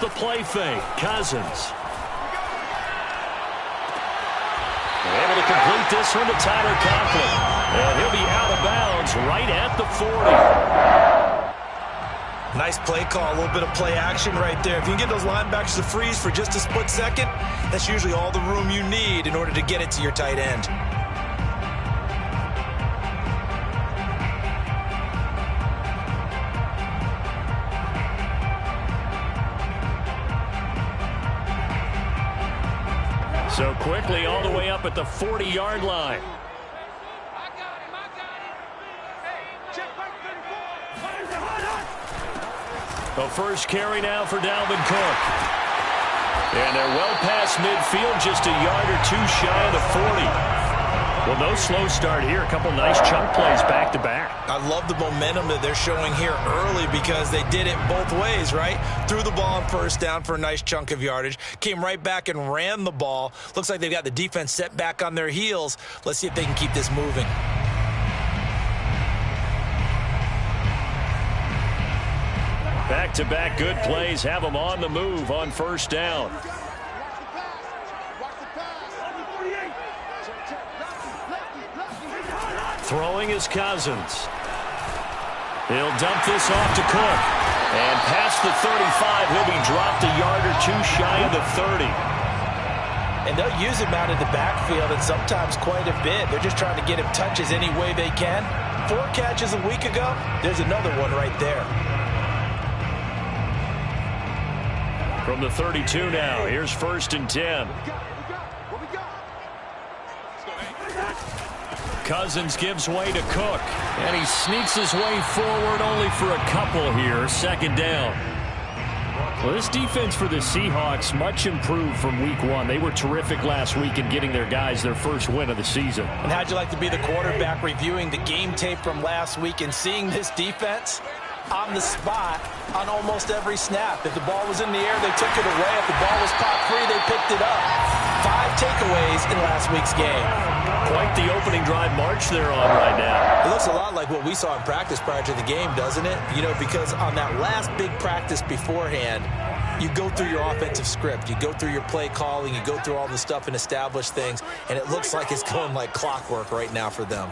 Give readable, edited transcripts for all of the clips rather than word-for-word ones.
the play fake. Cousins. Able to complete this one to Tyler Conklin. And he'll be out of bounds right at the 40. Nice play call, a little bit of play action right there. If you can get those linebackers to freeze for just a split second, that's usually all the room you need in order to get it to your tight end. So quickly all the way up at the 40-yard line. The first carry now for Dalvin Cook. And they're well past midfield, just a yard or two shy of the 40. Well, no slow start here. A couple nice chunk plays back-to-back. I love the momentum that they're showing here early because they did it both ways, right? Threw the ball on first down for a nice chunk of yardage. Came right back and ran the ball. Looks like they've got the defense set back on their heels. Let's see if they can keep this moving. Back-to-back good plays have them on the move on first down. Throwing is Cousins. He'll dump this off to Cook. And past the 35, he'll be dropped a yard or two shy of the 30. And they'll use him out of the backfield and sometimes quite a bit. They're just trying to get him touches any way they can. 4 catches a week ago. There's another one right there. From the 32 now, here's 1st and 10. Cousins gives way to Cook. And he sneaks his way forward only for a couple here. 2nd down. Well, this defense for the Seahawks much improved from week 1. They were terrific last week in getting their guys their first win of the season. And how'd you like to be the quarterback reviewing the game tape from last week and seeing this defense on the spot on almost every snap? If the ball was in the air, they took it away. If the ball was popped free, they picked it up. 5 takeaways in last week's game. Quite the opening drive march they're on right now. It looks a lot like what we saw in practice prior to the game, doesn't it? You know, because on that last big practice beforehand, you go through your offensive script. You go through your play calling. You go through all the stuff and establish things. And it looks like it's going like clockwork right now for them.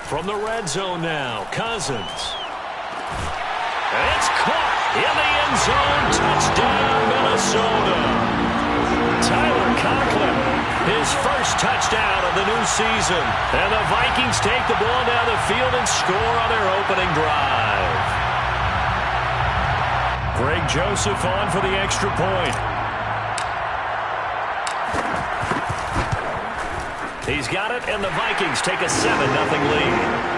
From the red zone now, Cousins. And it's caught in the end zone. Touchdown, Minnesota. Tyler Conklin, his first touchdown of the new season. And the Vikings take the ball down the field and score on their opening drive. Greg Joseph on for the extra point. He's got it, and the Vikings take a 7-0 lead.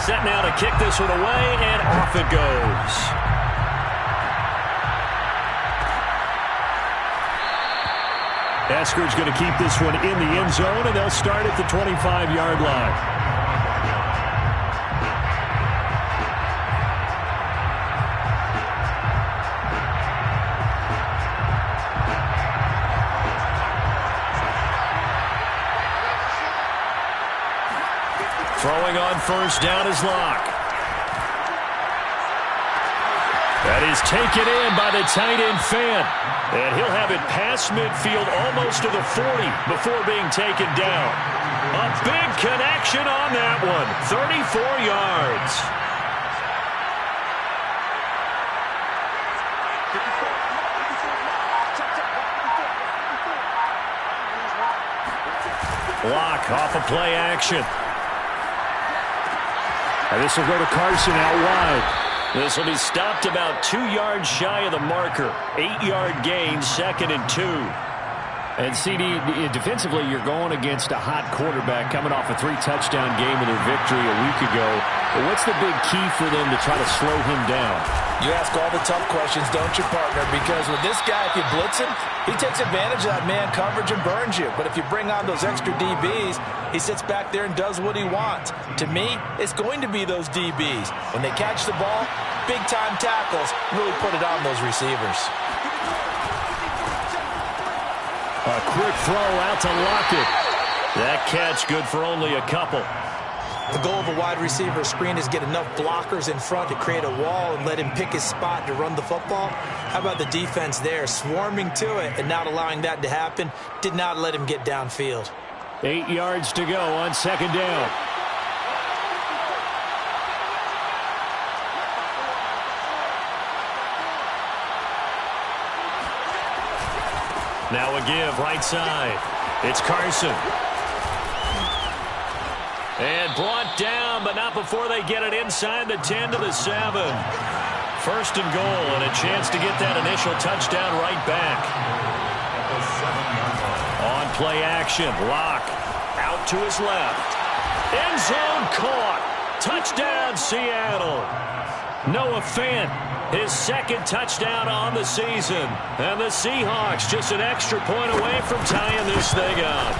Set now to kick this one away, and off it goes. Esker's going to keep this one in the end zone, and they'll start at the 25-yard line. Throwing on first down is Locke. That is taken in by the tight end Fant. And he'll have it past midfield almost to the 40 before being taken down. A big connection on that one. 34 yards. Locke off a play action. And this will go to Carson out wide. This will be stopped about 2 yards shy of the marker. 8-yard gain, 2nd and 2. And CD, defensively, you're going against a hot quarterback coming off a 3-touchdown game with their victory a week ago. But what's the big key for them to try to slow him down? You ask all the tough questions, don't you, partner? Because with this guy, if you blitz him, he takes advantage of that man coverage and burns you. But if you bring on those extra DBs, he sits back there and does what he wants. To me, it's going to be those DBs. When they catch the ball, big-time tackles really put it on those receivers. A quick throw out to Lockett. That catch good for only a couple. The goal of a wide receiver screen is get enough blockers in front to create a wall and let him pick his spot to run the football. How about the defense there, swarming to it and not allowing that to happen? Did not let him get downfield. 8 yards to go on second down. Now a give right side. It's Carson. And brought down, but not before they get it inside the 10 to the 7. First and goal, and a chance to get that initial touchdown right back. On play action, Locke out to his left. End zone caught. Touchdown, Seattle. Noah Fant, his second touchdown on the season. And the Seahawks just an extra point away from tying this thing up.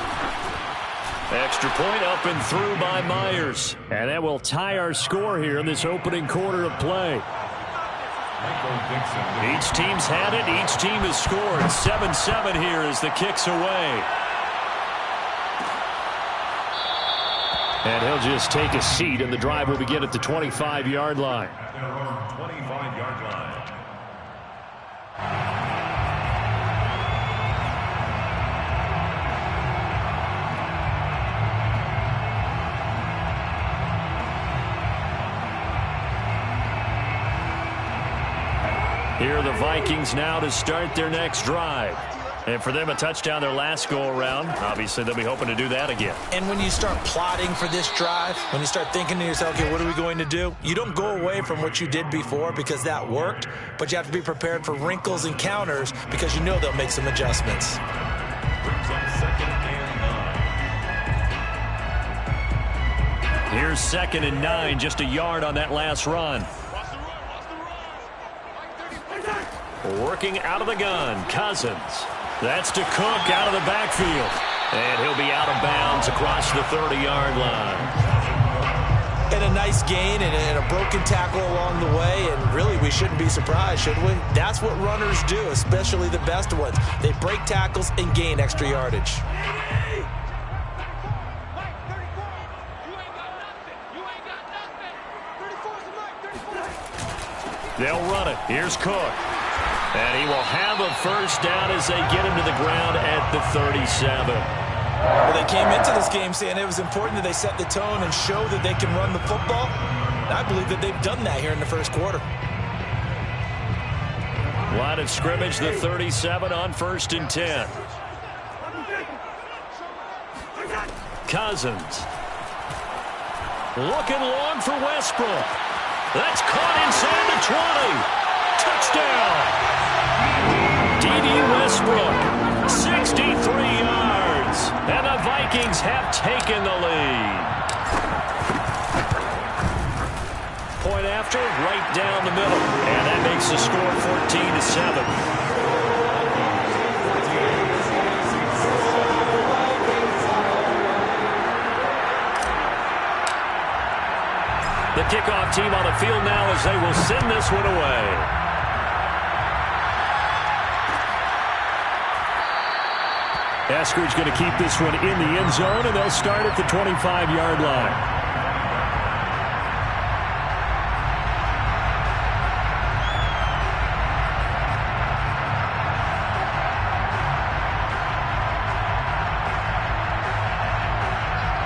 Extra point up and through by Myers. And that will tie our score here in this opening quarter of play. Each team's had it. Each team has scored. 7-7 here as the kick's away. And he'll just take a seat, and the drive will begin at the 25-yard line. 25-yard line. Here are the Vikings now to start their next drive. And for them, a touchdown their last go-around. Obviously, they'll be hoping to do that again. And when you start plotting for this drive, when you start thinking to yourself, okay, what are we going to do? You don't go away from what you did before because that worked, but you have to be prepared for wrinkles and counters because you know they'll make some adjustments. Brings up 2nd and 9. Here's 2nd and 9, just a yard on that last run. Working out of the gun, Cousins. That's to Cook out of the backfield. And he'll be out of bounds across the 30-yard line. And a nice gain and a broken tackle along the way, and really we shouldn't be surprised, should we? That's what runners do, especially the best ones. They break tackles and gain extra yardage. They'll run it. Here's Cook. And he will have a first down as they get him to the ground at the 37. Well, they came into this game saying it was important that they set the tone and show that they can run the football. And I believe that they've done that here in the first quarter. Line of scrimmage, the 37 on 1st and 10. Cousins. Looking long for Westbrook. That's caught inside the 20. Touchdown. D.D. Westbrook, 63 yards. And the Vikings have taken the lead. Point after, right down the middle. And that makes the score 14-7. The kickoff team on the field now as they will send this one away. Eskridge going to keep this one in the end zone, and they'll start at the 25-yard line.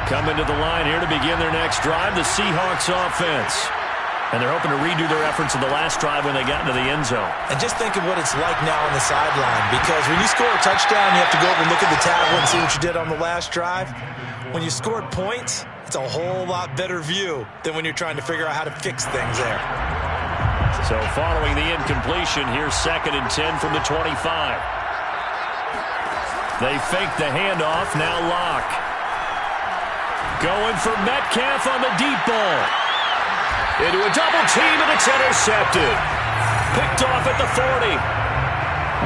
Coming to the line here to begin their next drive, the Seahawks offense. And they're hoping to redo their efforts in the last drive when they got into the end zone. And just think of what it's like now on the sideline, because when you score a touchdown, you have to go over and look at the tablet and see what you did on the last drive. When you scored points, it's a whole lot better view than when you're trying to figure out how to fix things there. So following the incompletion, here's 2nd and 10 from the 25. They fake the handoff, now Locke. Going for Metcalf on the deep ball. Into a double team, and it's intercepted. Picked off at the 40.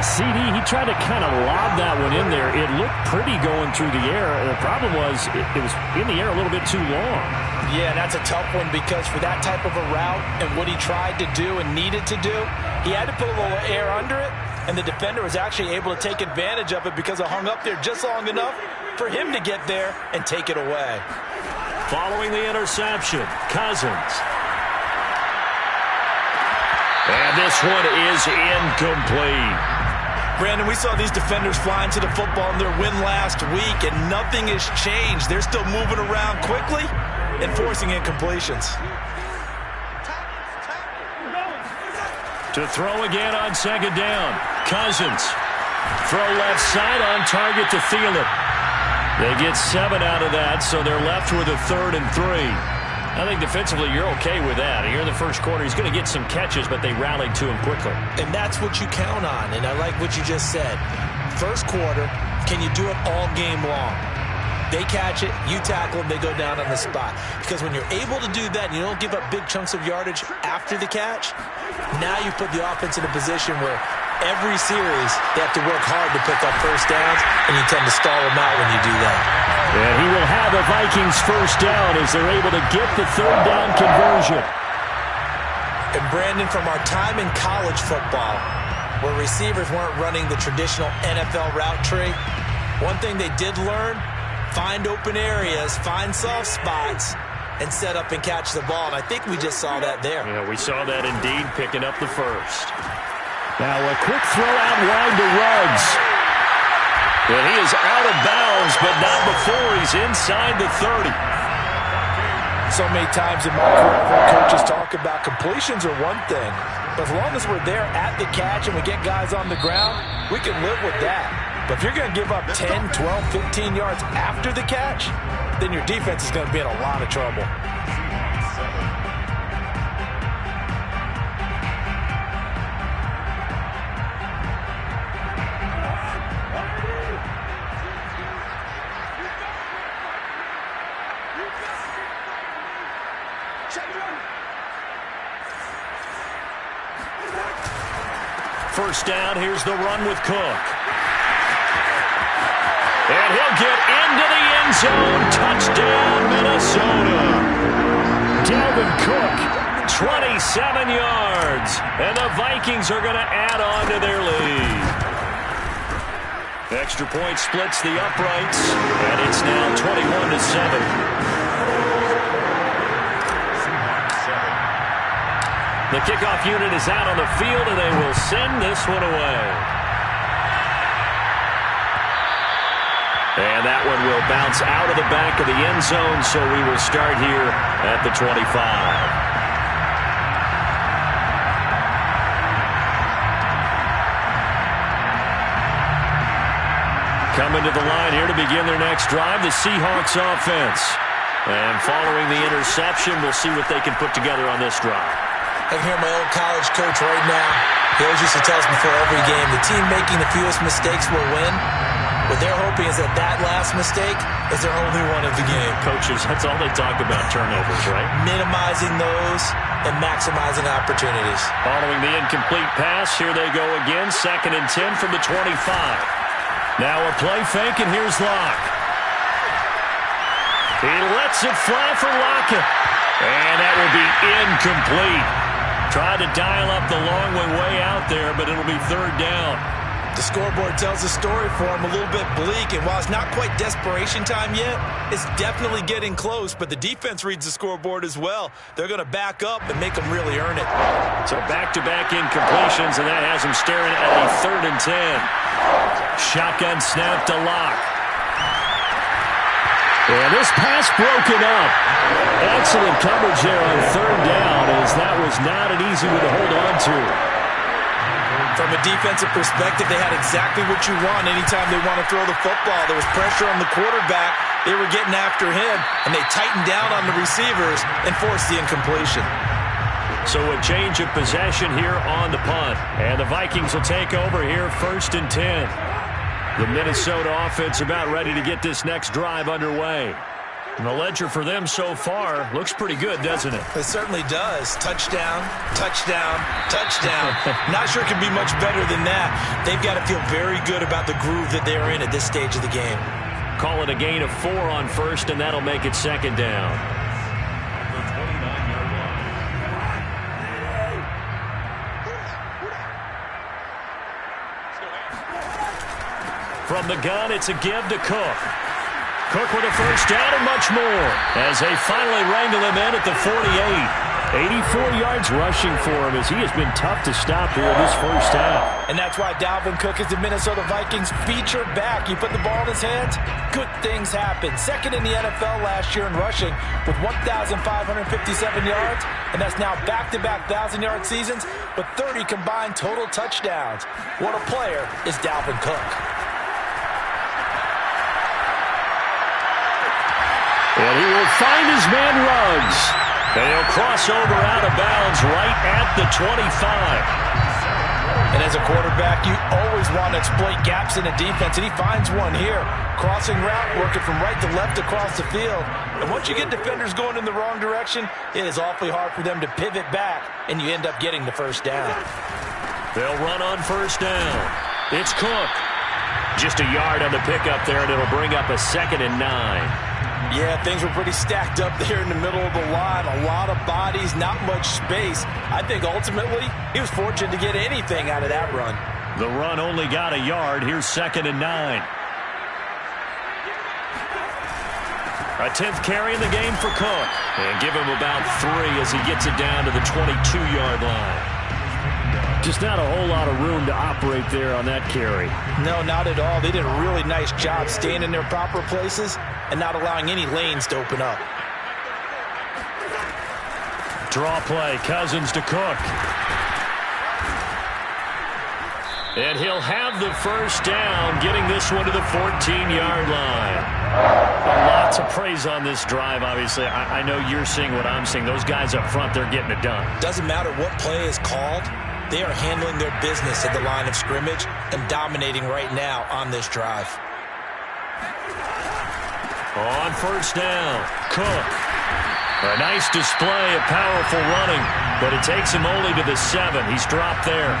CD, he tried to kind of lob that one in there. It looked pretty going through the air. The problem was it was in the air a little bit too long. Yeah, and that's a tough one because for that type of a route and what he tried to do and needed to do, he had to put a little air under it, and the defender was actually able to take advantage of it because it hung up there just long enough for him to get there and take it away. Following the interception, Cousins. And this one is incomplete. Brandon, we saw these defenders flying to the football in their win last week, and nothing has changed. They're still moving around quickly and forcing incompletions. To throw again on second down. Cousins. Throw left side on target to Thielen. They get 7 out of that, so they're left with a 3rd and 3. I think defensively you're okay with that. Here in the first quarter, he's going to get some catches, but they rallied to him quickly. And that's what you count on, and I like what you just said. First quarter, can you do it all game long? They catch it, you tackle them, they go down on the spot. Because when you're able to do that and you don't give up big chunks of yardage after the catch, now you put the offense in a position where every series they have to work hard to pick up first downs, and you tend to stall them out when you do that. And he will have a Vikings first down as they're able to get the 3rd down conversion. And Brandon, from our time in college football, where receivers weren't running the traditional NFL route tree, one thing they did learn, find open areas, find soft spots, and set up and catch the ball. And I think we just saw that there. Yeah, we saw that indeed, picking up the first. Now a quick throw out wide to Ruggs. And he is out of bounds, but not before he's inside the 30. So many times in my career, coaches talk about completions are one thing. But as long as we're there at the catch and we get guys on the ground, we can live with that. But if you're going to give up 10, 12, 15 yards after the catch, then your defense is going to be in a lot of trouble. First down, here's the run with Cook. And he'll get into the end zone. Touchdown, Minnesota. Dalvin Cook, 27 yards. And the Vikings are going to add on to their lead. Extra point splits the uprights. And it's now 21-7. The kickoff unit is out on the field, and they will send this one away. And that one will bounce out of the back of the end zone, so we will start here at the 25. Coming to the line here to begin their next drive, the Seahawks offense. And following the interception, we'll see what they can put together on this drive. I can hear my old college coach right now. He always used to tell us before every game, the team making the fewest mistakes will win. What they're hoping is that that last mistake is their only one of the game. Coaches, that's all they talk about, turnovers, right? Minimizing those and maximizing opportunities. Following the incomplete pass, here they go again. 2nd and 10 from the 25. Now a play fake, and here's Locke. He lets it fly for Lockett. And that will be incomplete. Tried to dial up the long way out there, but it'll be 3rd down. The scoreboard tells the story for him, a little bit bleak, and while it's not quite desperation time yet, it's definitely getting close, but the defense reads the scoreboard as well. They're going to back up and make them really earn it. So back-to-back incompletions, and that has them staring at a 3rd and 10. Shotgun snap to Locke. And this pass broken up. Excellent coverage there on 3rd down, as that was not an easy one to hold on to. From a defensive perspective, they had exactly what you want anytime they want to throw the football. There was pressure on the quarterback. They were getting after him, and they tightened down on the receivers and forced the incompletion. So a change of possession here on the punt. And the Vikings will take over here 1st and 10. The Minnesota offense about ready to get this next drive underway. And the ledger for them so far looks pretty good, doesn't it? It certainly does. Touchdown, touchdown, touchdown. Not sure it can be much better than that. They've got to feel very good about the groove that they're in at this stage of the game. Call it a gain of 4 on 1st, and that'll make it 2nd down. From the gun, it's a give to Cook. Cook with a first down and much more as they finally wrangle him in at the 48. 84 yards rushing for him as he has been tough to stop here in this first half. And that's why Dalvin Cook is the Minnesota Vikings feature back. You put the ball in his hands, good things happen. Second in the NFL last year in rushing with 1,557 yards, and that's now back-to-back 1,000-yard seasons with 30 combined total touchdowns. What a player is Dalvin Cook. And he will find his man Ruggs. And he'll cross over out of bounds right at the 25. And as a quarterback, you always want to exploit gaps in a defense, and he finds one here. Crossing route, working from right to left across the field. And once you get defenders going in the wrong direction, it is awfully hard for them to pivot back, and you end up getting the first down. They'll run on first down. It's Cook. Just a yard on the pickup there, and it'll bring up a 2nd and 9. Yeah, things were pretty stacked up there in the middle of the line. A lot of bodies, not much space. I think ultimately he was fortunate to get anything out of that run. The run only got a yard. Here's 2nd and 9. A 10th carry in the game for Cook. And give him about 3 as he gets it down to the 22-yard line. Just not a whole lot of room to operate there on that carry. No, not at all. They did a really nice job staying in their proper places and not allowing any lanes to open up. Draw play, Cousins to Cook. And he'll have the first down, getting this one to the 14-yard line. Lots of praise on this drive, obviously. I know you're seeing what I'm seeing. Those guys up front, they're getting it done. Doesn't matter what play is called. They are handling their business at the line of scrimmage and dominating right now on this drive. On first down, Cook. A nice display of powerful running, but it takes him only to the 7. He's dropped there.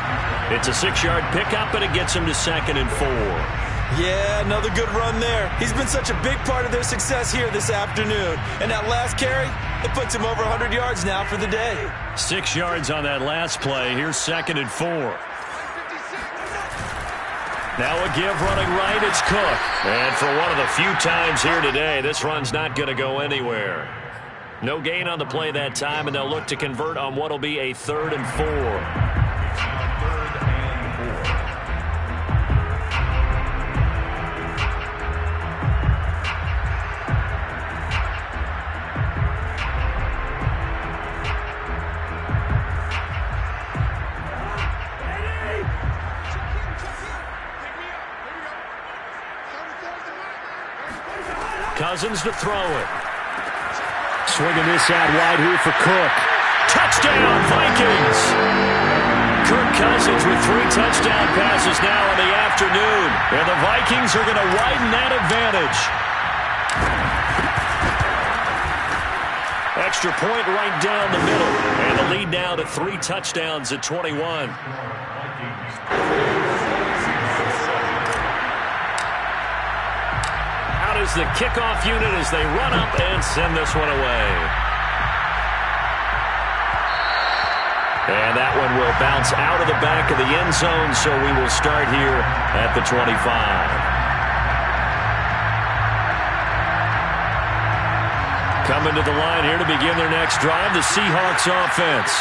It's a 6-yard pickup, and it gets him to 2nd and 4. Yeah, another good run there. He's been such a big part of their success here this afternoon. And that last carry, it puts him over 100 yards now for the day. 6 yards on that last play. Here's 2nd and 4. Now a give running right, it's Cook. And for one of the few times here today, this run's not going to go anywhere. No gain on the play that time, and they'll look to convert on what will be a 3rd and 4. Cousins to throw it. Swinging this out wide here for Cook. Touchdown, Vikings! Kirk Cousins with 3 touchdown passes now in the afternoon. And the Vikings are going to widen that advantage. Extra point right down the middle. And the lead now to 3 touchdowns at 21. Is the kickoff unit as they run up and send this one away. And that one will bounce out of the back of the end zone, so we will start here at the 25. Coming to the line here to begin their next drive, the Seahawks offense.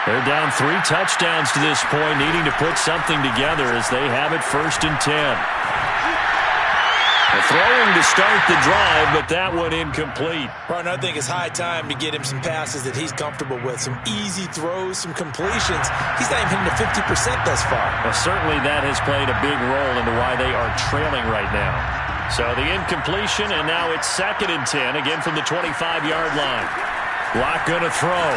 They're down 3 touchdowns to this point, needing to put something together as they have it 1st and 10. Throwing to start the drive, but that one incomplete. Partner, I think it's high time to get him some passes that he's comfortable with. Some easy throws, some completions. He's not even hitting to 50% thus far. Well, certainly that has played a big role into why they are trailing right now. So the incompletion, and now it's 2nd and 10, again from the 25-yard line. Locke going to throw.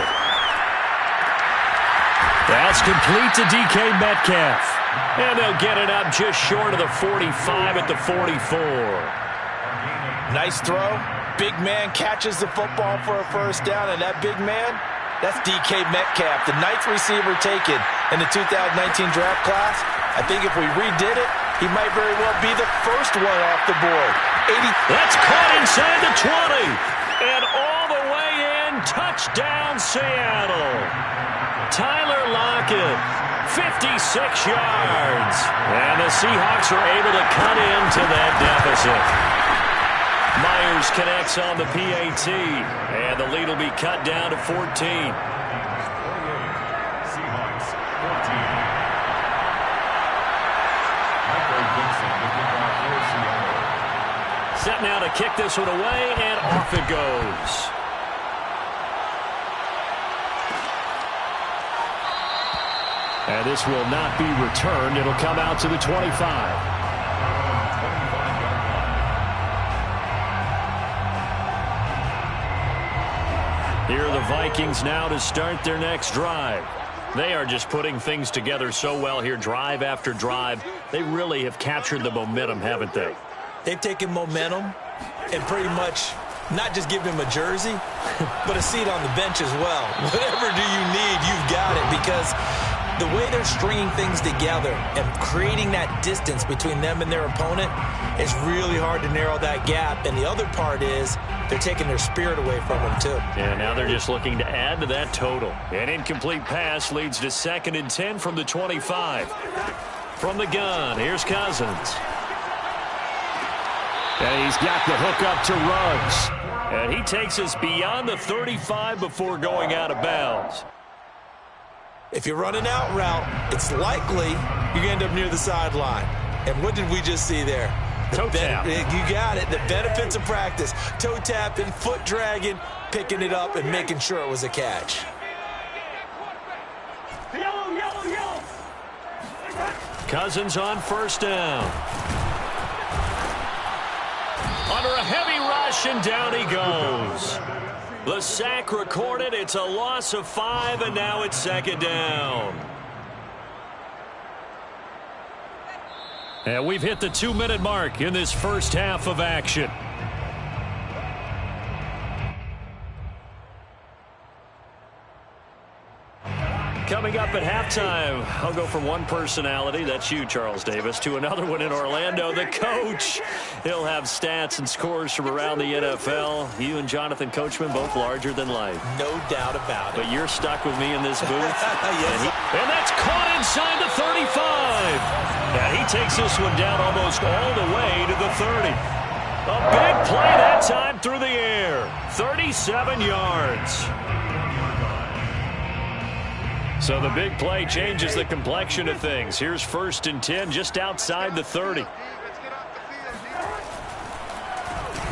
That's complete to DK Metcalf. And they'll get it up just short of the 45 at the 44. Nice throw. Big man catches the football for a first down, and that big man, that's DK Metcalf, the 9th receiver taken in the 2019 draft class. I think if we redid it, he might very well be the first one off the board. That's caught inside the 20. And all the way in, touchdown Seattle. Tyler Lockett. 56 yards. And the Seahawks are able to cut into that deficit. Myers connects on the PAT, and the lead will be cut down to 14. 48. Seahawks 14. Michael Vincent with the ball for Seattle. Set now to kick this one away, and off it goes. And this will not be returned. It'll come out to the 25. Here are the Vikings now to start their next drive. They are just putting things together so well here, drive after drive. They really have captured the momentum, haven't they? They've taken momentum and pretty much not just give him a jersey, but a seat on the bench as well. Whatever do you need, you've got it, because the way they're stringing things together and creating that distance between them and their opponent is really hard to narrow that gap. And the other part is they're taking their spirit away from them, too. Yeah, now they're just looking to add to that total. An incomplete pass leads to 2nd and 10 from the 25. From the gun, here's Cousins. And he's got the hook up to Ruggs. And he takes us beyond the 35 before going out of bounds. If you're running out route, it's likely you're going to end up near the sideline. And what did we just see there? Toe tap. You got it. The benefits of practice. Toe tapping, foot dragging, picking it up, and making sure it was a catch. Cousins on 1st down. Under a heavy rush, and down he goes. The sack recorded. It's a loss of 5, and now it's 2nd down. And we've hit the 2-minute mark in this first half of action. Coming up at halftime, I'll go from one personality, that's you, Charles Davis, to another one in Orlando, the coach. He'll have stats and scores from around the NFL. You and Jonathan Coachman, both larger than life. No doubt about it. But you're stuck with me in this booth. Yes. And that's caught inside the 35. And he takes this one down almost all the way to the 30. A big play that time through the air. 37 yards. So the big play changes the complexion of things. Here's 1st and 10 just outside the 30.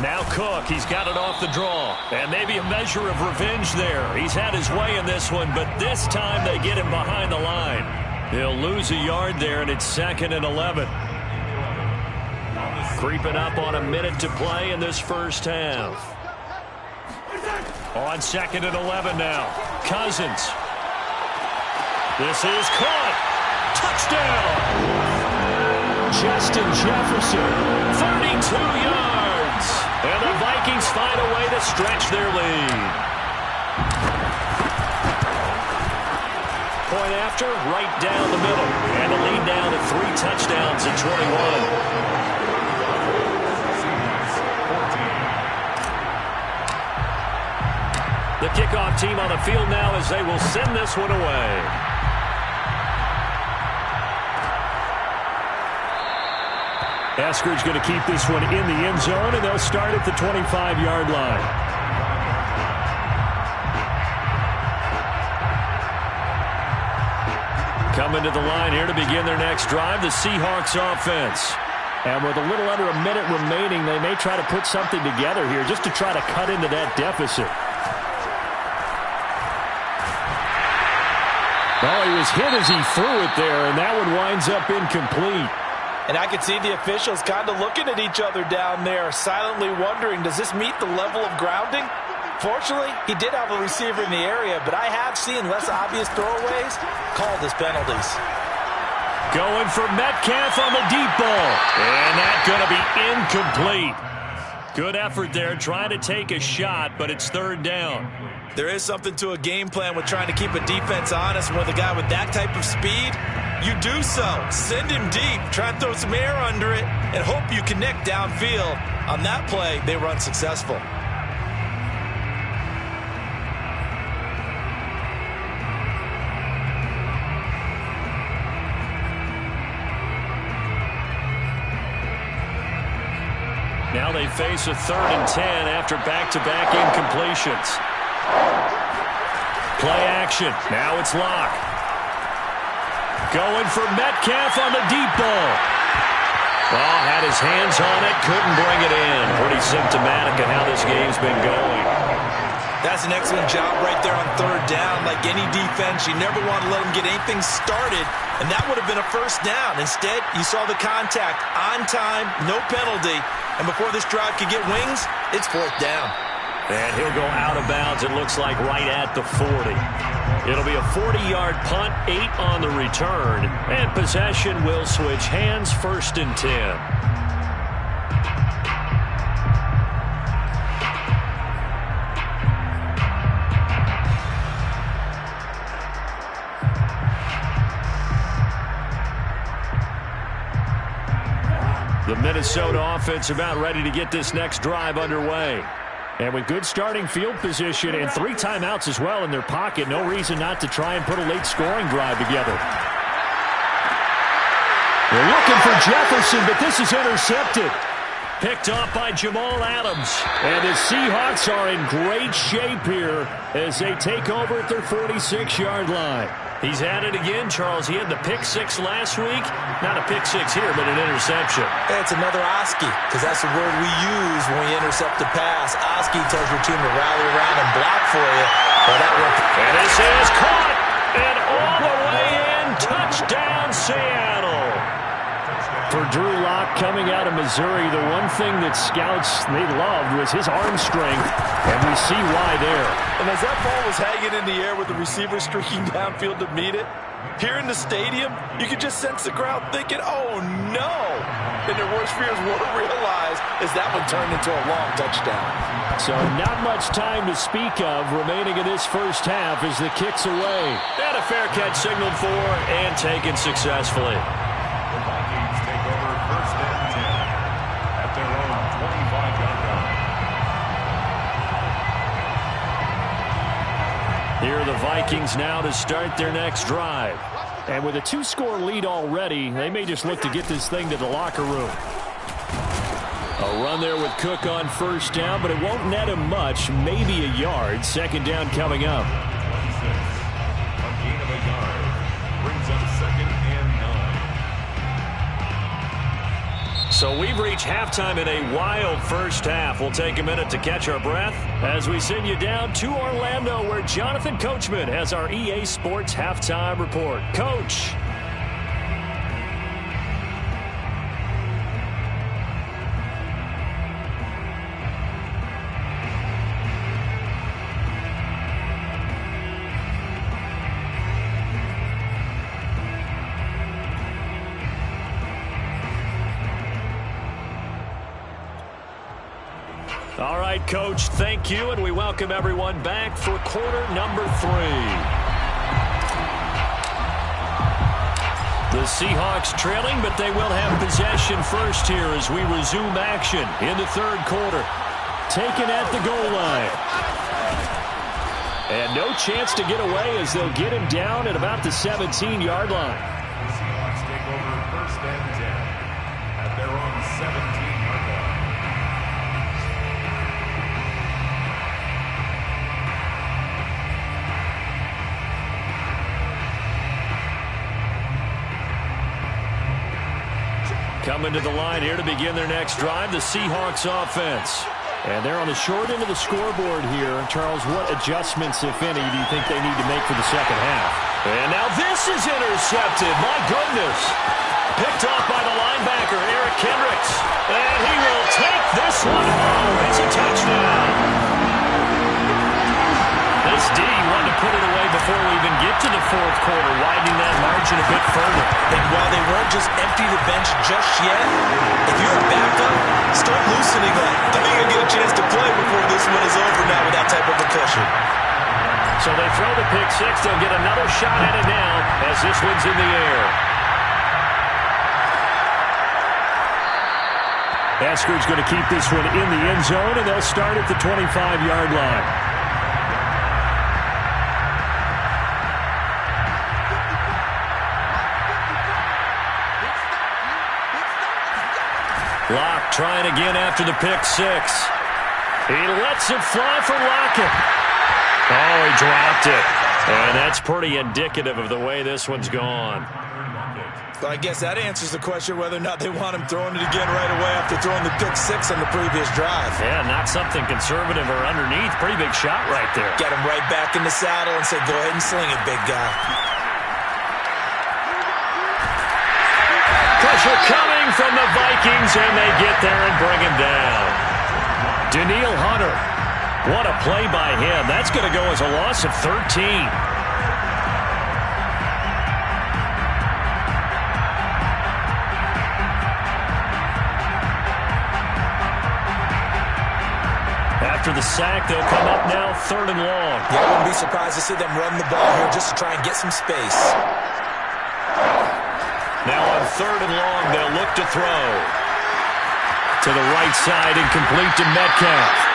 Now Cook, he's got it off the draw. And maybe a measure of revenge there. He's had his way in this one, but this time they get him behind the line. He'll lose a yard there, and it's 2nd and 11. Creeping up on a minute to play in this first half. On 2nd and 11 now. Cousins. This is caught. Touchdown. Justin Jefferson. 32 yards. And the Vikings find a way to stretch their lead. Point after, right down the middle. And the lead down to 3 touchdowns at 21. The kickoff team on the field now as they will send this one away. Eskridge going to keep this one in the end zone, and they'll start at the 25-yard line. Coming to the line here to begin their next drive, the Seahawks offense. And with a little under a minute remaining, they may try to put something together here just to try to cut into that deficit. Oh, he was hit as he threw it there, and that one winds up incomplete. And I could see the officials kind of looking at each other down there, silently wondering, does this meet the level of grounding? Fortunately, he did have a receiver in the area, but I have seen less obvious throwaways called as penalties. Going for Metcalf on the deep ball. And that's going to be incomplete. Good effort there, trying to take a shot, but it's 3rd down. There is something to a game plan with trying to keep a defense honest. With a guy with that type of speed, you do so. Send him deep, try and throw some air under it, and hope you connect downfield. On that play, they were unsuccessful. Now they face a 3rd and 10 after back-to-back incompletions. Play action. Now it's Locke. Going for Metcalf on the deep ball. Well, had his hands on it, couldn't bring it in. Pretty symptomatic of how this game's been going. That's an excellent job right there on 3rd down. Like any defense, you never want to let them get anything started, and that would have been a 1st down. Instead, you saw the contact on time, no penalty, and before this drive could get wings, it's 4th down. And he'll go out of bounds, it looks like, right at the 40. It'll be a 40-yard punt, 8 on the return, and possession will switch hands, 1st and 10. The Minnesota offense about ready to get this next drive underway. And with good starting field position and 3 timeouts as well in their pocket, no reason not to try and put a late scoring drive together. They're looking for Jefferson, but this is intercepted. Picked off by Jamal Adams. And the Seahawks are in great shape here as they take over at their 46-yard line. He's at it again, Charles. He had the pick 6 last week. Not a pick 6 here, but an interception. It's another Oski, because that's the word we use when we intercept a pass. Oski tells your team to rally around and block for you. Well, that one. And this is caught. And all the way in. Touchdown, Seattle. For Drew Lock coming out of Missouri, the one thing that scouts they loved was his arm strength, and we see why there. And as that ball was hanging in the air with the receiver streaking downfield to meet it, here in the stadium, you could just sense the crowd thinking, oh no! And their worst fears were realized as that one turned into a long touchdown. So not much time to speak of remaining in this first half as the kick's away. And a fair catch signaled for and taken successfully. The Vikings take over 1st and 10 at their own 25-yard line. Here are the Vikings now to start their next drive. And with a 2-score lead already, they may just look to get this thing to the locker room. A run there with Cook on 1st down, but it won't net him much, maybe a yard. 2nd down coming up. 26. A gain of a yard brings up 2nd and 9. So we've reached halftime in a wild first half. We'll take a minute to catch our breath as we send you down to Orlando, where Jonathan Coachman has our EA Sports Halftime Report. Coach. All right, Coach, thank you, and we welcome everyone back for quarter number 3. The Seahawks trailing, but they will have possession first here as we resume action in the 3rd quarter. Taken at the goal line. And no chance to get away as they'll get him down at about the 17-yard line. The Seahawks take over 1st and 10 at their own 17-yard line. Coming to the line here to begin their next drive, the Seahawks offense. And they're on the short end of the scoreboard here. Charles, what adjustments, if any, do you think they need to make for the second half? And now this is intercepted. My goodness. Picked off by the linebacker, Eric Kendricks. And he will take this one home. It's a touchdown. This D wanted to put it away before we even get to the 4th quarter, widening that margin a bit further. And while they weren't just empty the bench just yet, if you're a backup, start loosening up. I think you'll get a chance to play before this one is over now with that type of a cushion. So they throw the pick 6. They'll get another shot at it now as this one's in the air. Esker's going to keep this one in the end zone, and they'll start at the 25-yard line. Locke trying again after the pick six. He lets it fly for Lockett. Oh, he dropped it. And that's pretty indicative of the way this one's gone. But I guess that answers the question whether or not they want him throwing it again right away after throwing the pick six on the previous drive. Yeah, not something conservative or underneath. Pretty big shot right there. Get him right back in the saddle and say, go ahead and sling it, big guy. Pressure coming from the Vikings, and they get there and bring him down. Danielle Hunter. What a play by him. That's going to go as a loss of 13. After the sack, they'll come up now 3rd and long. Yeah, I wouldn't be surprised to see them run the ball here just to try and get some space. Now on 3rd and long, they'll look to throw. To the right side and complete to Metcalf.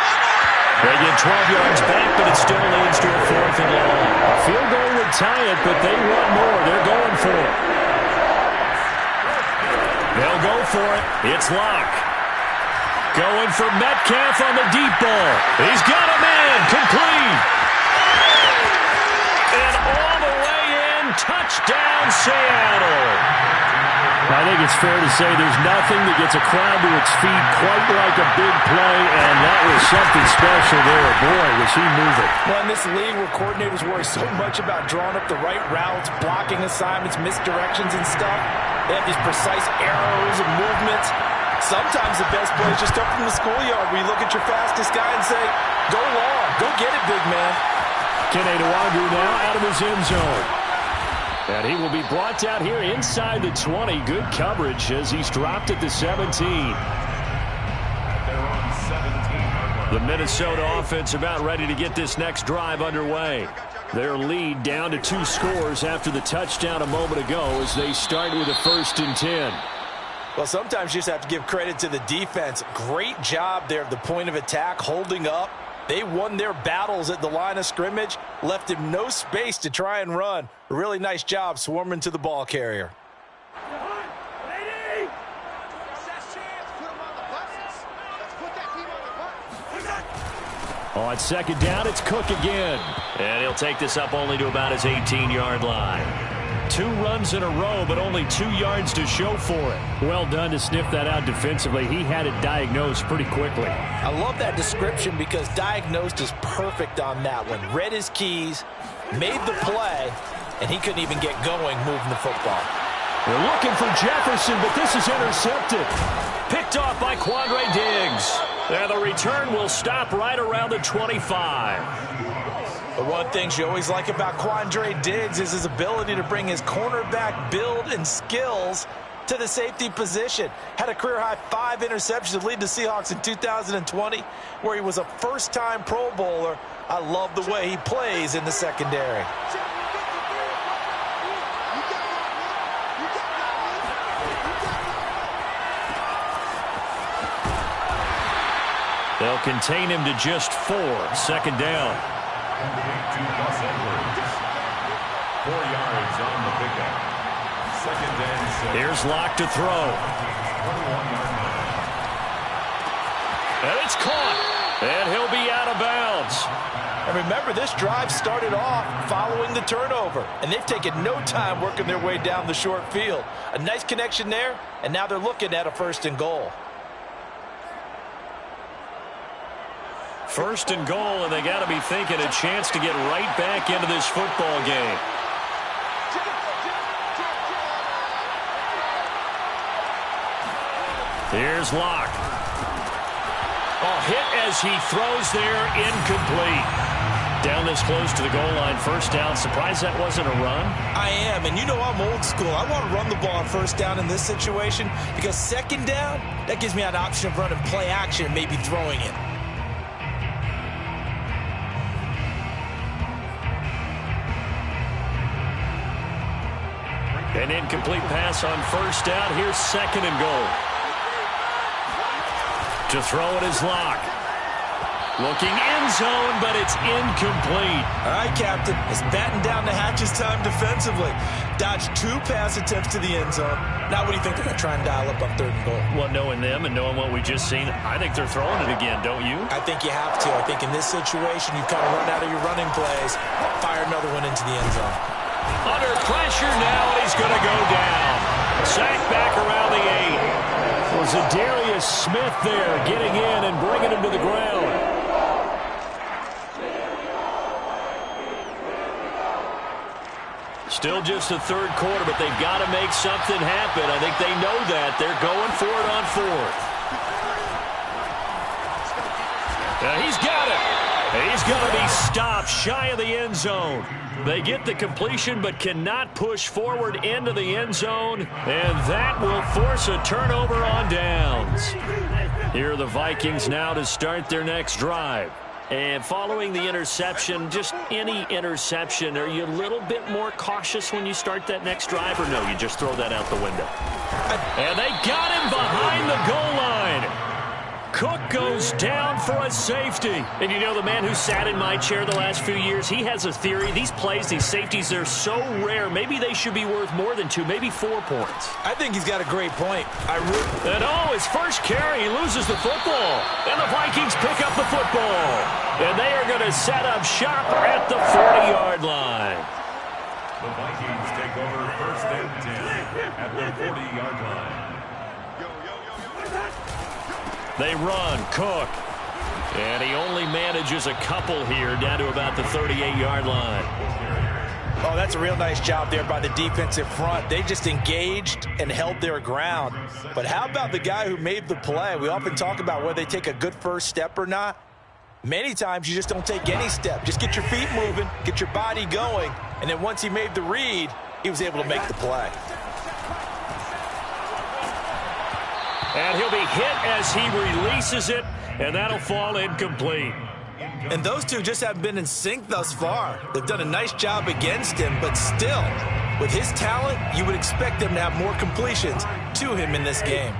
They get 12 yards back, but it still leads to a 4th and long. A field goal would tie it, but they want more. They're going for it. They'll go for it. It's Locke. Going for Metcalf on the deep ball. He's got him in. Complete. And all the way in. Touchdown, Seattle. I think it's fair to say there's nothing that gets a crowd to its feet quite like a big play, and that was something special there. Boy, was he moving. Well, in this league where coordinators worry so much about drawing up the right routes, blocking assignments, misdirections and stuff, they have these precise arrows and movements. Sometimes the best plays just come from the schoolyard where you look at your fastest guy and say, go long, go get it, big man. Kene Nwangwu now out of his end zone. And he will be brought down here inside the 20. Good coverage as he's dropped at the 17. The Minnesota offense about ready to get this next drive underway. Their lead down to 2 scores after the touchdown a moment ago as they start with a 1st and 10. Well, sometimes you just have to give credit to the defense. Great job there at the point of attack, holding up. They won their battles at the line of scrimmage, left him no space to try and run. A really nice job swarming to the ball carrier. On 2nd down, it's Cook again. And he'll take this up only to about his 18-yard line. 2 runs in a row, but only 2 yards to show for it. Well done to sniff that out defensively. He had it diagnosed pretty quickly. I love that description because diagnosed is perfect on that one. Read his keys, made the play, and he couldn't even get going moving the football. We're looking for Jefferson, but this is intercepted. Picked off by Quandre Diggs. And the return will stop right around the 25. But one of the things you always like about Quandre Diggs is his ability to bring his cornerback build and skills to the safety position. Had a career-high 5 interceptions to lead the Seahawks in 2020, where he was a first-time Pro Bowler. I love the way he plays in the secondary. They'll contain him to just 4. 2nd down. 4 yards on the pickup. 2nd and 6. Here's Locke to throw. 21-yard line. And it's caught. And he'll be out of bounds. And remember, this drive started off following the turnover. And they've taken no time working their way down the short field. A nice connection there, and now they're looking at a 1st and goal. 1st and goal, and they got to be thinking a chance to get right back into this football game. Here's Locke. Oh, hit as he throws there, incomplete. Down this close to the goal line, 1st down. Surprised that wasn't a run? I am, and you know I'm old school. I want to run the ball on 1st down in this situation because 2nd down, that gives me an option of running play action and maybe throwing it. An incomplete pass on 1st down. Here's 2nd and goal. To throw it is Locke. Looking end zone, but it's incomplete. All right, Captain. It's batten down the hatches time defensively. Dodged 2 pass attempts to the end zone. Now what do you think they're going to try and dial up on 3rd and goal? Well, knowing them and knowing what we just seen, I think they're throwing it again, don't you? I think you have to. I think in this situation, you've kind of run out of your running plays. Fire another one into the end zone. Under pressure now, and he's going to go down. Sacked back around the 8. Was Zadarius Smith there getting in and bringing him to the ground. Still just the 3rd quarter, but they've got to make something happen. I think they know that. They're going for it on 4th. He's got it. He's going to be stopped shy of the end zone. They get the completion but cannot push forward into the end zone, and that will force a turnover on downs. Here are the Vikings now to start their next drive. And following the interception, just any interception, are you a little bit more cautious when you start that next drive, or no, you just throw that out the window? And they got him behind the goal line. Cook goes down for a safety. And you know, the man who sat in my chair the last few years, he has a theory. These plays, these safeties, they're so rare. Maybe they should be worth more than 2, maybe 4 points. I think he's got a great point. And his first carry, he loses the football. And the Vikings pick up the football. And they are going to set up shop at the 40-yard line. The Vikings take over 1st and 10 at the 40-yard line. They run, Cook. And he only manages a couple here down to about the 38-yard line. Oh, that's a real nice job there by the defensive front. They just engaged and held their ground. But how about the guy who made the play? We often talk about whether they take a good first step or not. Many times you just don't take any step. Just get your feet moving, get your body going, and then once he made the read, he was able to make the play. And he'll be hit as he releases it, and that'll fall incomplete. And those two just haven't been in sync thus far. They've done a nice job against him, but still, with his talent, you would expect them to have more completions to him in this game.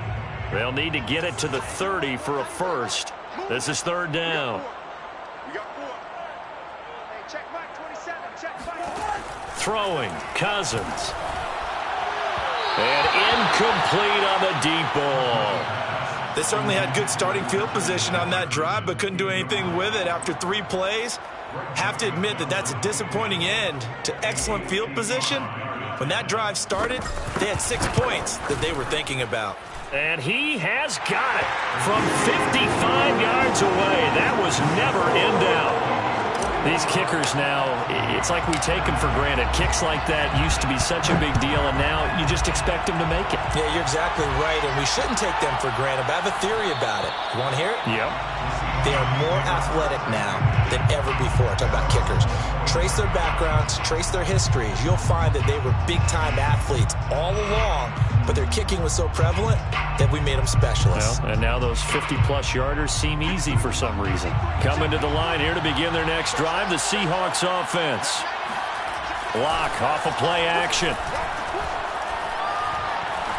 They'll need to get it to the 30 for a first. This is 3rd down. Throwing, Cousins. And incomplete on the deep ball. They certainly had good starting field position on that drive, but couldn't do anything with it after 3 plays. Have to admit that that's a disappointing end to excellent field position. When that drive started, they had 6 points that they were thinking about. And he has got it from 55 yards away. That was never in doubt. These kickers now, it's like we take them for granted. Kicks like that used to be such a big deal, and now you just expect them to make it. Yeah, you're exactly right, and we shouldn't take them for granted. But I have a theory about it. You want to hear it? Yep. They are more athletic now than ever before. Talk about kickers. Trace their backgrounds, trace their histories. You'll find that they were big-time athletes all along, but their kicking was so prevalent that we made them specialists. Well, and now those 50-plus yarders seem easy for some reason. Coming to the line here to begin their next drive, the Seahawks offense. Lock off of play action.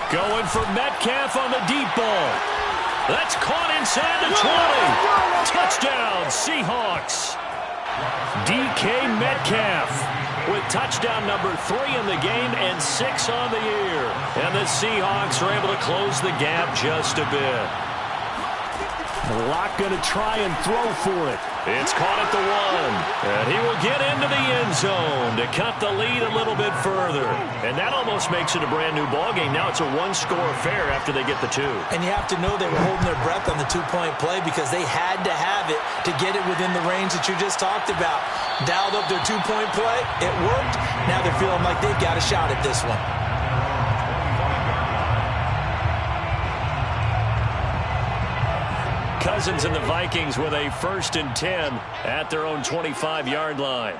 Going for Metcalf on the deep ball. That's caught inside the 20. Touchdown, Seahawks. DK Metcalf with touchdown number 3 in the game and 6 on the year. And the Seahawks are able to close the gap just a bit. Lock going to try and throw for it. It's caught at the 1. And he will get into the end zone to cut the lead a little bit further. And that almost makes it a brand new ball game. Now it's a 1-score affair after they get the 2. And you have to know they were holding their breath on the 2-point play because they had to have it to get it within the range that you just talked about. Dialed up their 2-point play. It worked. Now they're feeling like they've got a shot at this one. Cousins and the Vikings with a 1st and 10 at their own 25-yard line.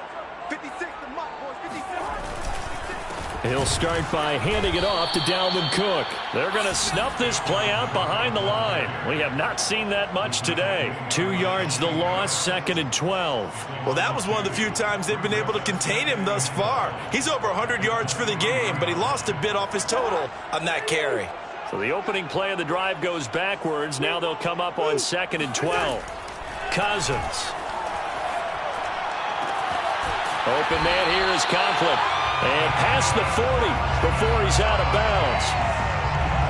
He'll start by handing it off to Dalvin Cook. They're going to snuff this play out behind the line. We have not seen that much today. 2 yards the loss, 2nd and 12. Well, that was one of the few times they've been able to contain him thus far. He's over 100 yards for the game, but he lost a bit off his total on that carry. So the opening play of the drive goes backwards. Now they'll come up on 2nd and 12. Cousins. Open man here is Conklin. And past the 40 before he's out of bounds.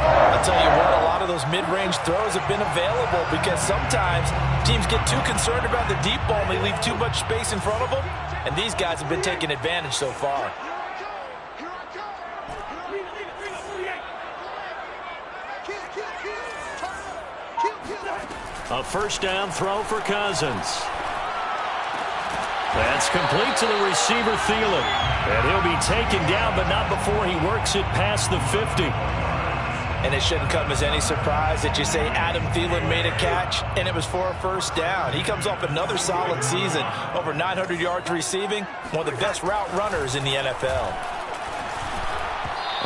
I'll tell you what, a lot of those mid-range throws have been available because sometimes teams get too concerned about the deep ball and they leave too much space in front of them. And these guys have been taking advantage so far. A first down throw for Cousins. That's complete to the receiver, Thielen. And he'll be taken down, but not before he works it past the 50. And it shouldn't come as any surprise that you say Adam Thielen made a catch, and it was for a first down. He comes off another solid season, over 900 yards receiving, one of the best route runners in the NFL.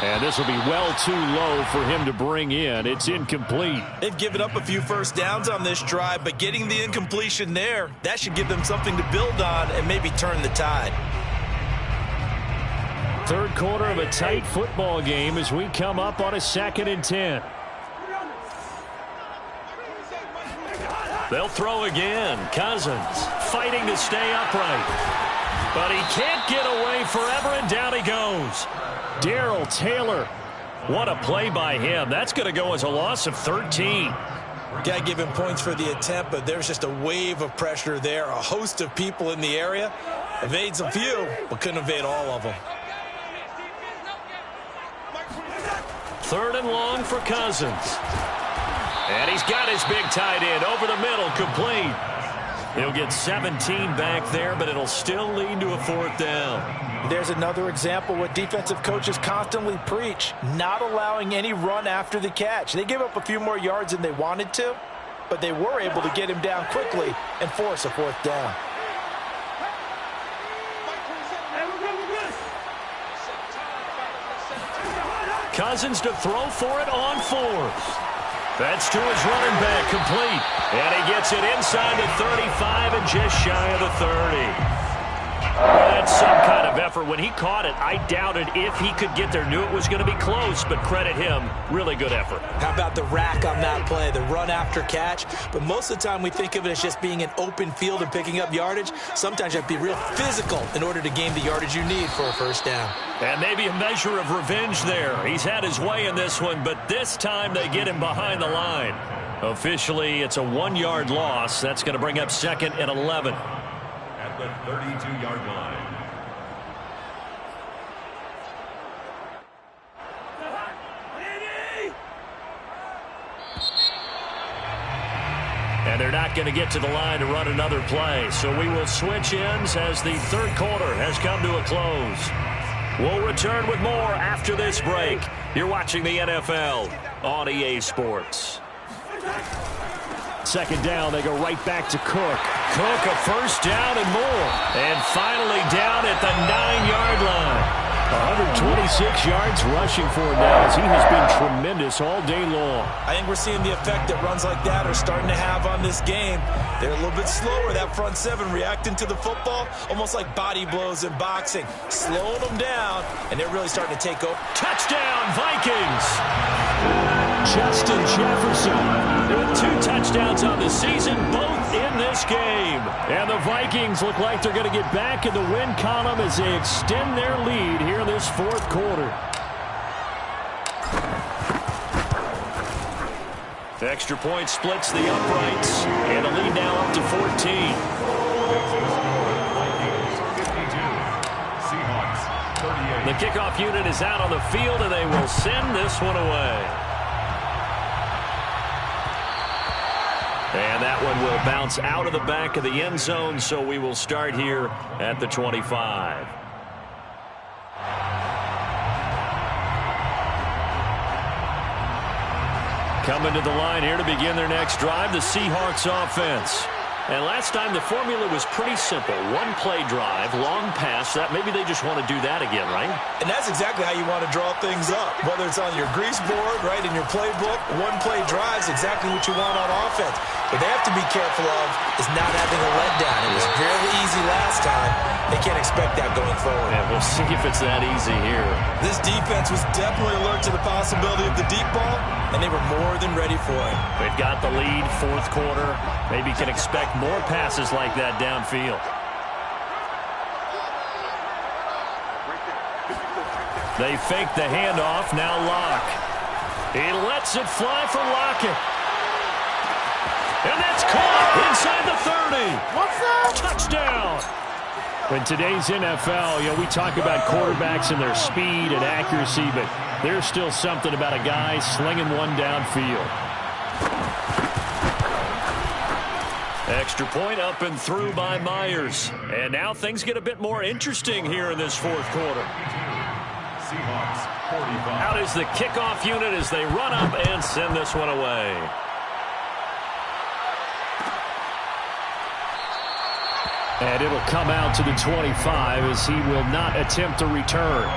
And this will be well too low for him to bring in. It's incomplete. They've given up a few first downs on this drive, but getting the incompletion there, that should give them something to build on and maybe turn the tide. Third quarter of a tight football game as we come up on a 2nd and 10. They'll throw again. Cousins fighting to stay upright. But he can't get away forever, and down he goes. Darrell Taylor. What a play by him. That's going to go as a loss of 13. Got to give him points for the attempt, but there's just a wave of pressure there. A host of people in the area. Evades a few, but couldn't evade all of them. 3rd and long for Cousins. And he's got his big tight end over the middle, complete. He'll get 17 back there, but it'll still lead to a 4th down. There's another example what defensive coaches constantly preach, not allowing any run after the catch. They gave up a few more yards than they wanted to, but they were able to get him down quickly and force a 4th down. Cousins to throw for it on 4th. That's to his running back, complete. And he gets it inside the 35 and just shy of the 30. That's some kind of effort. When he caught it, I doubted if he could get there. Knew it was going to be close, but credit him. Really good effort. How about the rack on that play, the run after catch? But most of the time we think of it as just being an open field and picking up yardage. Sometimes you have to be real physical in order to gain the yardage you need for a first down. And maybe a measure of revenge there. He's had his way in this one, but this time they get him behind the line. Officially, it's a 1-yard loss. That's going to bring up 2nd and 11. At the 32-yard line. And they're not going to get to the line to run another play. So we will switch ends as the 3rd quarter has come to a close. We'll return with more after this break. You're watching the NFL on EA Sports. 2nd down, they go right back to Cook. Cook, a first down and more. And finally down at the 9-yard line. 126 yards rushing for him now as he has been tremendous all day long. I think we're seeing the effect that runs like that are starting to have on this game. They're a little bit slower, that front 7, reacting to the football, almost like body blows in boxing. Slowing them down, and they're really starting to take over. Touchdown, Vikings! Justin Jefferson with 2 touchdowns on the season, both in this game. And the Vikings look like they're going to get back in the win column as they extend their lead here in this 4th quarter. The extra point splits the uprights, and the lead now up to 14. Seahawks 38. The kickoff unit is out on the field, and they will send this one away. And that one will bounce out of the back of the end zone, so we will start here at the 25. Coming to the line here to begin their next drive, the Seahawks offense. And last time the formula was pretty simple. 1-play drive, long pass. That maybe they just want to do that again, right? And that's exactly how you want to draw things up. Whether it's on your grease board, right, in your playbook, 1-play drives exactly what you want on offense. What they have to be careful of is not having a letdown. It was fairly easy last time. They can't expect that going forward. And we'll see if it's that easy here. This defense was definitely alert to the possibility of the deep ball, and they were more than ready for it. They've got the lead, fourth quarter. Maybe can expect more passes like that downfield. They fake the handoff, now Locke. He lets it fly for Lockett. And that's caught inside the 30. What's up? Touchdown. In today's NFL, we talk about quarterbacks and their speed and accuracy, but there's still something about a guy slinging one downfield. Extra point up and through by Myers. And now things get a bit more interesting here in this fourth quarter. Seahawks, 45. Out is the kickoff unit as they run up and send this one away. And it'll come out to the 25 as he will not attempt a return.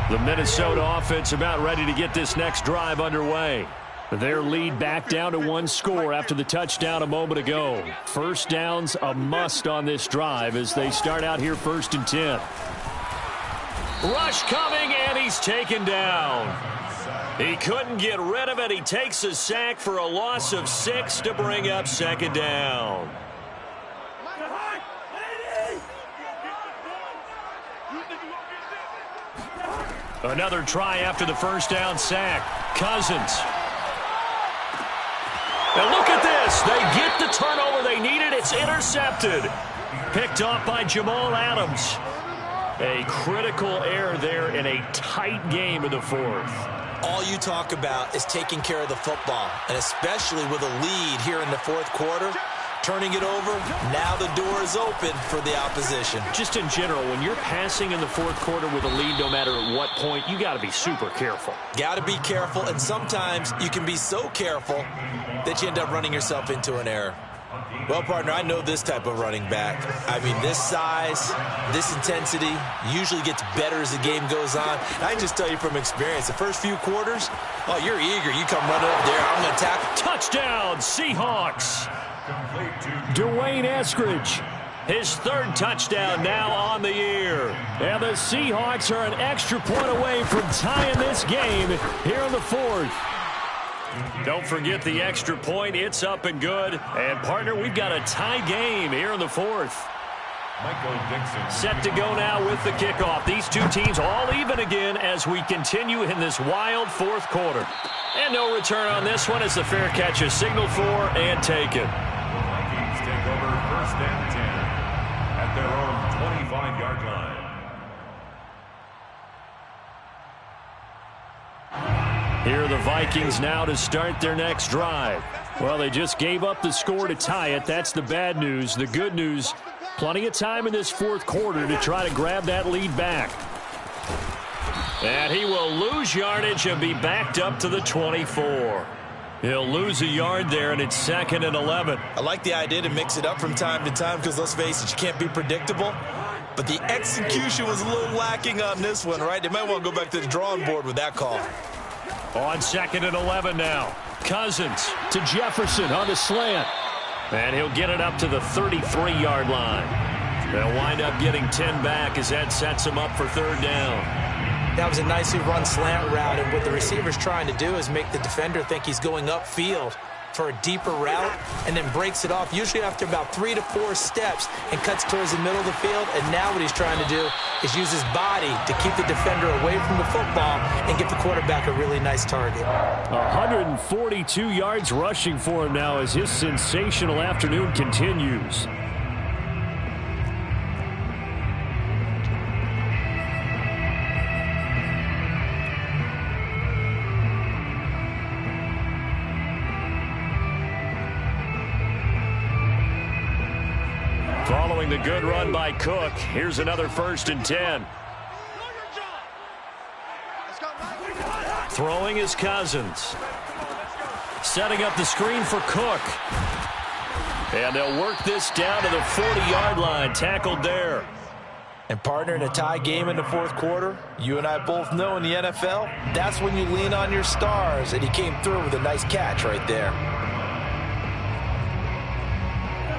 The Minnesota offense about ready to get this next drive underway. Their lead back down to one score after the touchdown a moment ago. First down's a must on this drive as they start out here 1st and 10. Rush coming, and he's taken down. He couldn't get rid of it. He takes a sack for a loss of 6 to bring up 2nd down. Another try after the first down sack. Cousins. And look at this. They get the turnover they needed. It's intercepted. Picked off by Jamal Adams. A critical error there in a tight game in the fourth. All you talk about is taking care of the football, and especially with a lead here in the fourth quarter, turning it over, now the door is open for the opposition. Just in general, when you're passing in the fourth quarter with a lead, no matter at what point, you got to be super careful. Got to be careful, and sometimes you can be so careful that you end up running yourself into an error. Well, partner, I know this type of running back. I mean, this size, this intensity usually gets better as the game goes on. I can just tell you from experience, the first few quarters, oh, you're eager. You come running up there, I'm going to tackle. Touchdown, Seahawks. Dwayne Eskridge, his 3rd touchdown now on the year. And the Seahawks are an extra point away from tying this game here in the 4th. Don't forget the extra point. It's up and good. And, partner, we've got a tie game here in the 4th. Set to go now with the kickoff. These two teams all even again as we continue in this wild fourth quarter. And no return on this one as the fair catch is signaled for and taken. Vikings take over 1st and 10 at their own 25-yard line. Here are the Vikings now to start their next drive. Well, they just gave up the score to tie it. That's the bad news. The good news, plenty of time in this fourth quarter to try to grab that lead back. And he will lose yardage and be backed up to the 24. He'll lose a yard there, and it's 2nd and 11. I like the idea to mix it up from time to time because, let's face it, you can't be predictable. But the execution was a little lacking on this one, right? They might want to go back to the drawing board with that call. On 2nd and 11 now. Cousins to Jefferson on the slant. And he'll get it up to the 33-yard line. They'll wind up getting 10 back as that sets him up for 3rd down. That was a nicely run slant route, and what the receiver's trying to do is make the defender think he's going upfield for a deeper route and then breaks it off, usually after about 3 to 4 steps, and cuts towards the middle of the field. And now what he's trying to do is use his body to keep the defender away from the football and get the quarterback a really nice target. 142 yards rushing for him now as his sensational afternoon continues. Following the good run by Cook, here's another 1st and 10. Throwing is Cousins. Setting up the screen for Cook. And they'll work this down to the 40-yard line. Tackled there. And partner, in a tie game in the fourth quarter, you and I both know in the NFL, that's when you lean on your stars, and he came through with a nice catch right there.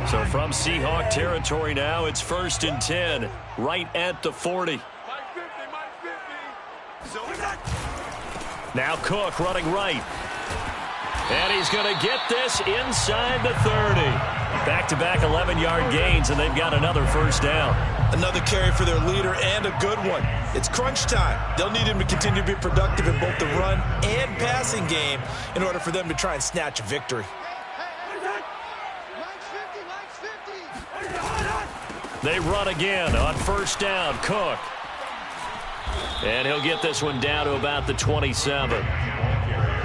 So from Seahawk territory now, it's 1st and 10, right at the 40. Now Cook running right. And he's going to get this inside the 30. Back-to-back 11-yard gains, and they've got another first down. Another carry for their leader, and a good one. It's crunch time. They'll need him to continue to be productive in both the run and passing game in order for them to try and snatch a victory. They run again on first down. Cook. And he'll get this one down to about the 27.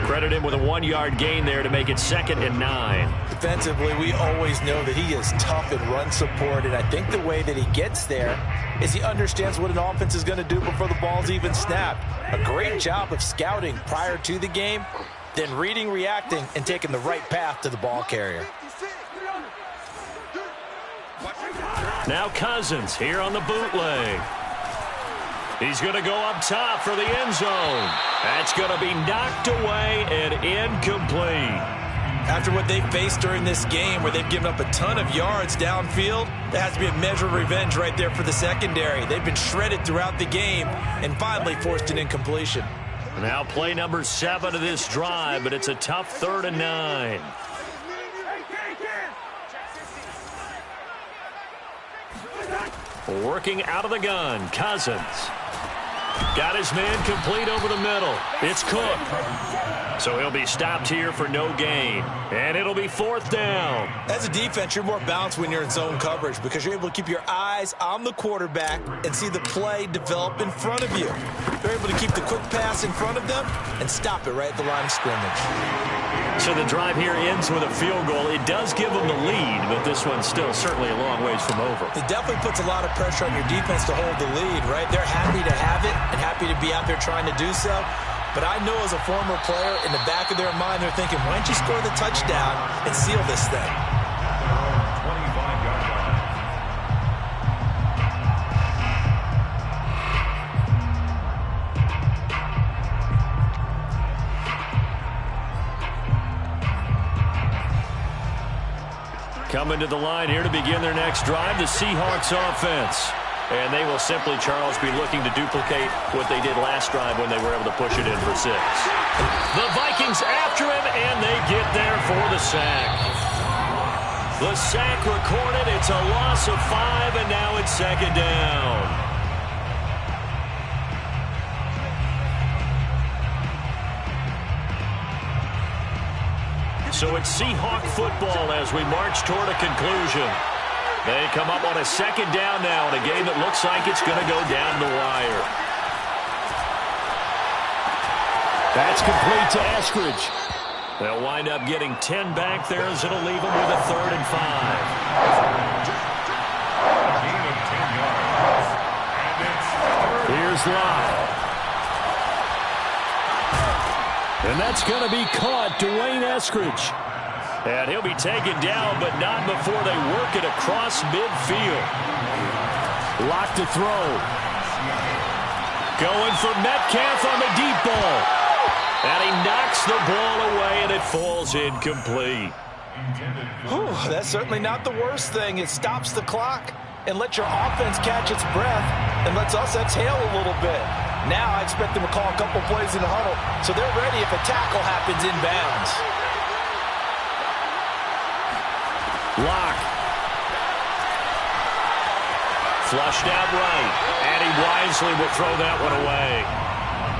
Credit him with a 1-yard gain there to make it 2nd and 9. Defensively, we always know that he is tough in run support, and I think the way that he gets there is he understands what an offense is going to do before the ball's even snapped. A great job of scouting prior to the game, then reading, reacting, and taking the right path to the ball carrier. Now Cousins here on the bootleg. He's going to go up top for the end zone. That's going to be knocked away and incomplete. After what they faced during this game where they've given up a ton of yards downfield, there has to be a measure of revenge right there for the secondary. They've been shredded throughout the game and finally forced an incompletion. Now play number 7 of this drive, but it's a tough 3rd and 9. Working out of the gun, Cousins. Got his man complete over the middle. It's Cook. So he'll be stopped here for no gain. And it'll be 4th down. As a defense, you're more balanced when you're in zone coverage because you're able to keep your eyes on the quarterback and see the play develop in front of you. You're able to keep the quick pass in front of them and stop it right at the line of scrimmage. So the drive here ends with a field goal. It does give them the lead, but this one's still certainly a long ways from over. It definitely puts a lot of pressure on your defense to hold the lead, right? They're happy to have it and happy to be out there trying to do so. But I know as a former player, in the back of their mind, they're thinking, why don't you score the touchdown and seal this thing? Coming to the line here to begin their next drive, the Seahawks offense. And they will simply, Charles, be looking to duplicate what they did last drive when they were able to push it in for 6. The Vikings after him, and they get there for the sack. The sack recorded. It's a loss of 5, and now it's 2nd down. So it's Seahawk football as we march toward a conclusion. They come up on a 2nd down now in a game that looks like it's going to go down the wire. That's complete to Eskridge. They'll wind up getting 10 back there as it'll leave them with a 3rd and 5. Gain of 10 yards. And it's Here's Locke. And that's going to be caught, Dwayne Eskridge. And he'll be taken down, but not before they work it across midfield. Locke to throw. Going for Metcalf on the deep ball. And he knocks the ball away, and it falls incomplete. Whew, that's certainly not the worst thing. It stops the clock and lets your offense catch its breath and lets us exhale a little bit. Now I expect them to call a couple plays in the huddle so they're ready if a tackle happens inbounds. Locke. Flushed out right. And he wisely will throw that one away.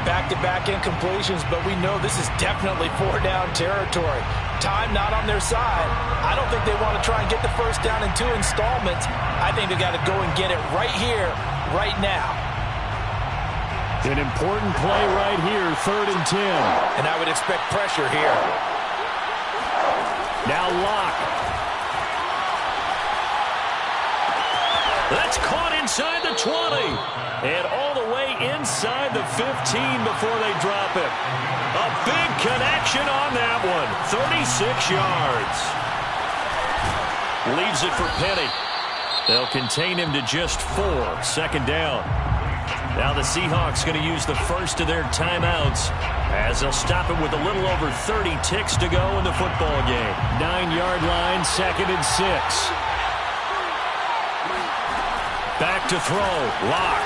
Back-to-back incompletions, but we know this is definitely 4-down territory. Time not on their side. I don't think they want to try and get the first down in 2 installments. I think they got to go and get it right here, right now. An important play right here, 3rd and 10. And I would expect pressure here. Now Locke. That's caught inside the 20. And all the way inside the 15 before they drop it. A big connection on that one. 36 yards. Leaves it for Penny. They'll contain him to just 4. Second down. Now the Seahawks going to use the first of their timeouts as they'll stop it with a little over 30 ticks to go in the football game. 9-yard line, 2nd and 6. Back to throw. Lock.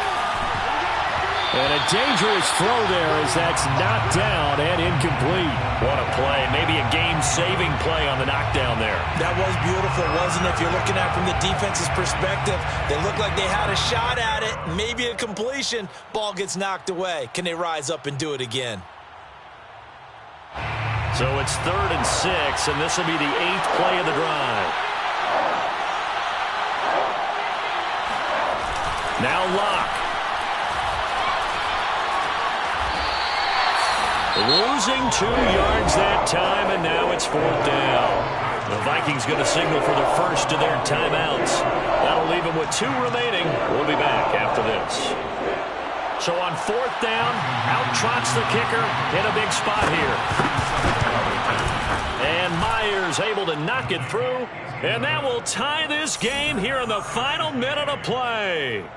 And a dangerous throw there as that's knocked down and incomplete. What a play. Maybe a game-saving play on the knockdown there. That was beautiful, wasn't it? If you're looking at it from the defense's perspective, they looked like they had a shot at it. Maybe a completion. Ball gets knocked away. Can they rise up and do it again? So it's 3rd and 6, and this will be the 8th play of the drive. Now Lock. Losing 2 yards that time, and now it's 4th down. The Vikings going to signal for the first of their timeouts. That'll leave them with 2 remaining. We'll be back after this. So on 4th down, out trots the kicker in a big spot here. And Myers able to knock it through, and that will tie this game here in the final minute of play.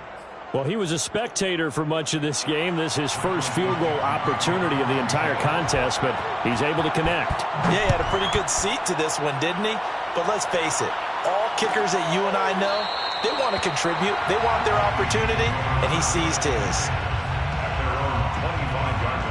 Well, he was a spectator for much of this game. This is his first field goal opportunity of the entire contest, but he's able to connect. Yeah, he had a pretty good seat to this one, didn't he? But let's face it, all kickers that you and I know, they want to contribute. They want their opportunity, and he seized his. At their own 25-yard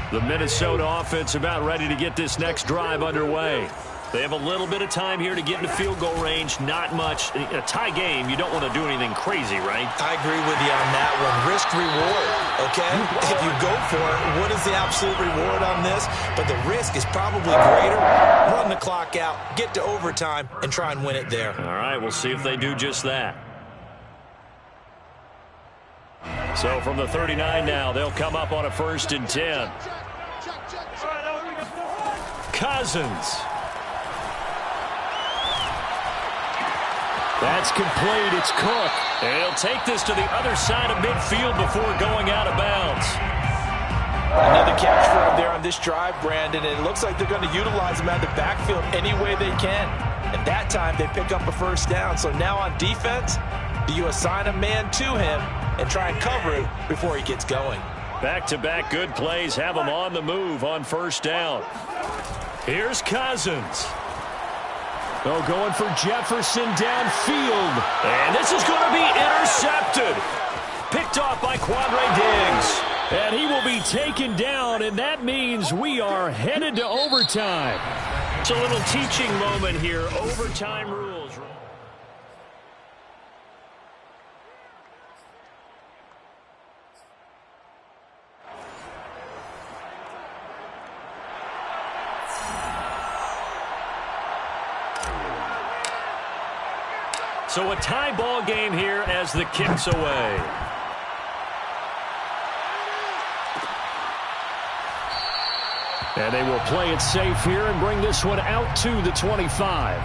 line. The Minnesota offense about ready to get this next drive underway. They have a little bit of time here to get into field goal range. Not much. A tie game, you don't want to do anything crazy, right? I agree with you on that one. Risk-reward, okay? If you go for it, what is the absolute reward on this? But the risk is probably greater. Run the clock out, get to overtime, and try and win it there. All right, we'll see if they do just that. So from the 39 now, they'll come up on a 1st and 10. Cousins. That's complete. It's Cook. And he'll take this to the other side of midfield before going out of bounds. Another catch for him there on this drive, Brandon. And it looks like they're going to utilize him out of the backfield any way they can. And that time they pick up a 1st down. So now on defense, do you assign a man to him and try and cover it before he gets going? Back-to-back good plays have him on the move on 1st down. Here's Cousins. Oh, going for Jefferson downfield. And this is going to be intercepted. Picked off by Quandre Diggs. And he will be taken down, and that means we are headed to overtime. It's a little teaching moment here. Overtime rules. So a tie ball game here as the kick's away. And they will play it safe here and bring this one out to the 25.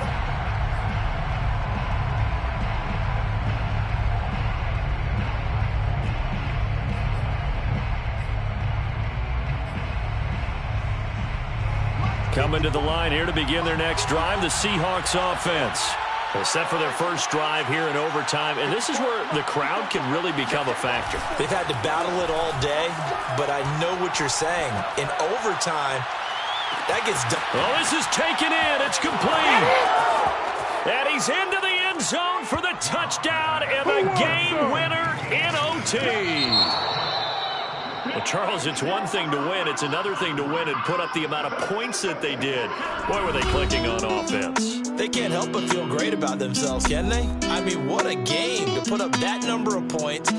Coming to the line here to begin their next drive, the Seahawks offense. They're set for their first drive here in overtime, and this is where the crowd can really become a factor. They've had to battle it all day, but I know what you're saying. In overtime, that gets done. Well, this is taken in. It's complete. And he's into the end zone for the touchdown and the game winner in OT. Well, Charles, it's one thing to win. It's another thing to win and put up the amount of points that they did. Boy, were they clicking on offense. They can't help but feel great about themselves, can they? I mean, what a game to put up that number of points.